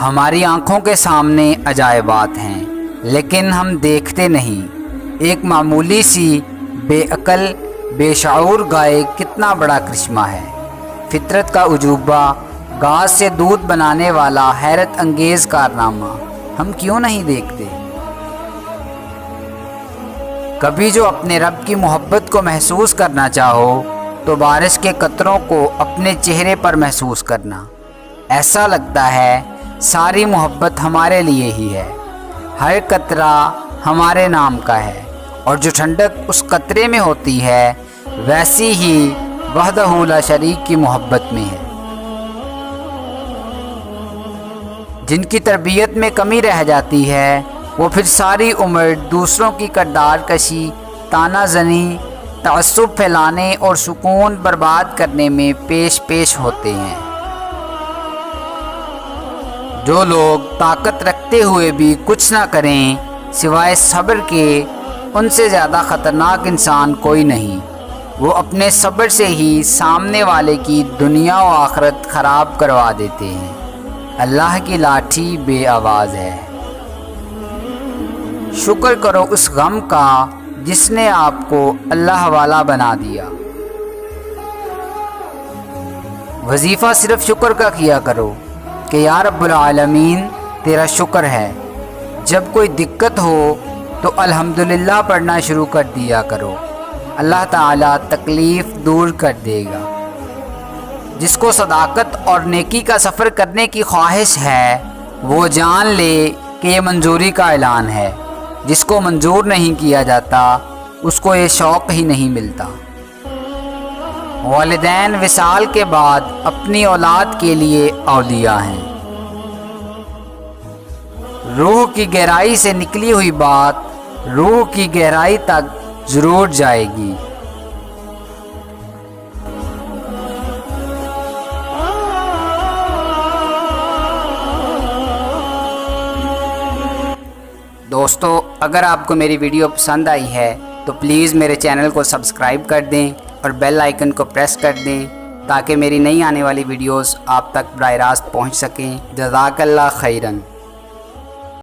ہماری آنکھوں کے سامنے عجائبات ہیں لیکن ہم دیکھتے نہیں۔ ایک معمولی سی بے عقل بے شعور گائے کتنا بڑا کرشمہ ہے۔ فطرت کا عجوبہ، گھاس سے دودھ بنانے والا حیرت انگیز کارنامہ ہم کیوں نہیں دیکھتے؟ کبھی جو اپنے رب کی محبت کو محسوس کرنا چاہو تو بارش کے قطروں کو اپنے چہرے پر محسوس کرنا۔ ایسا لگتا ہے ساری محبت ہمارے لیے ہی ہے، ہر قطرہ ہمارے نام کا ہے، اور جو ٹھنڈک اس قطرے میں ہوتی ہے ویسی ہی وحدہ لا شریک کی محبت میں ہے۔ جن کی تربیت میں کمی رہ جاتی ہے وہ پھر ساری عمر دوسروں کی کردار کشی، طعنہ زنی، تعصب پھیلانے اور سکون برباد کرنے میں پیش ہوتے ہیں۔ جو لوگ طاقت رکھتے ہوئے بھی کچھ نہ کریں سوائے صبر کے، ان سے زیادہ خطرناک انسان کوئی نہیں۔ وہ اپنے صبر سے ہی سامنے والے کی دنیا و آخرت خراب کروا دیتے ہیں۔ اللہ کی لاٹھی بے آواز ہے۔ شکر کرو اس غم کا جس نے آپ کو اللہ والا بنا دیا۔ وظیفہ صرف شکر کا کیا کرو کہ یا رب العالمین تیرا شکر ہے۔ جب کوئی دقت ہو تو الحمدللہ پڑھنا شروع کر دیا کرو، اللہ تعالیٰ تکلیف دور کر دے گا۔ جس کو صداقت اور نیکی کا سفر کرنے کی خواہش ہے وہ جان لے کہ یہ منظوری کا اعلان ہے۔ جس کو منظور نہیں کیا جاتا اس کو یہ شوق ہی نہیں ملتا۔ والدین وصال کے بعد اپنی اولاد کے لیے اولیاء ہیں۔ روح کی گہرائی سے نکلی ہوئی بات روح کی گہرائی تک ضرور جائے گی۔ دوستو، اگر آپ کو میری ویڈیو پسند آئی ہے تو پلیز میرے چینل کو سبسکرائب کر دیں اور بیل آئیکن کو پریس کر دیں تاکہ میری نئی آنے والی ویڈیوز آپ تک براہ راست پہنچ سکیں۔ جزاک اللہ خیراً۔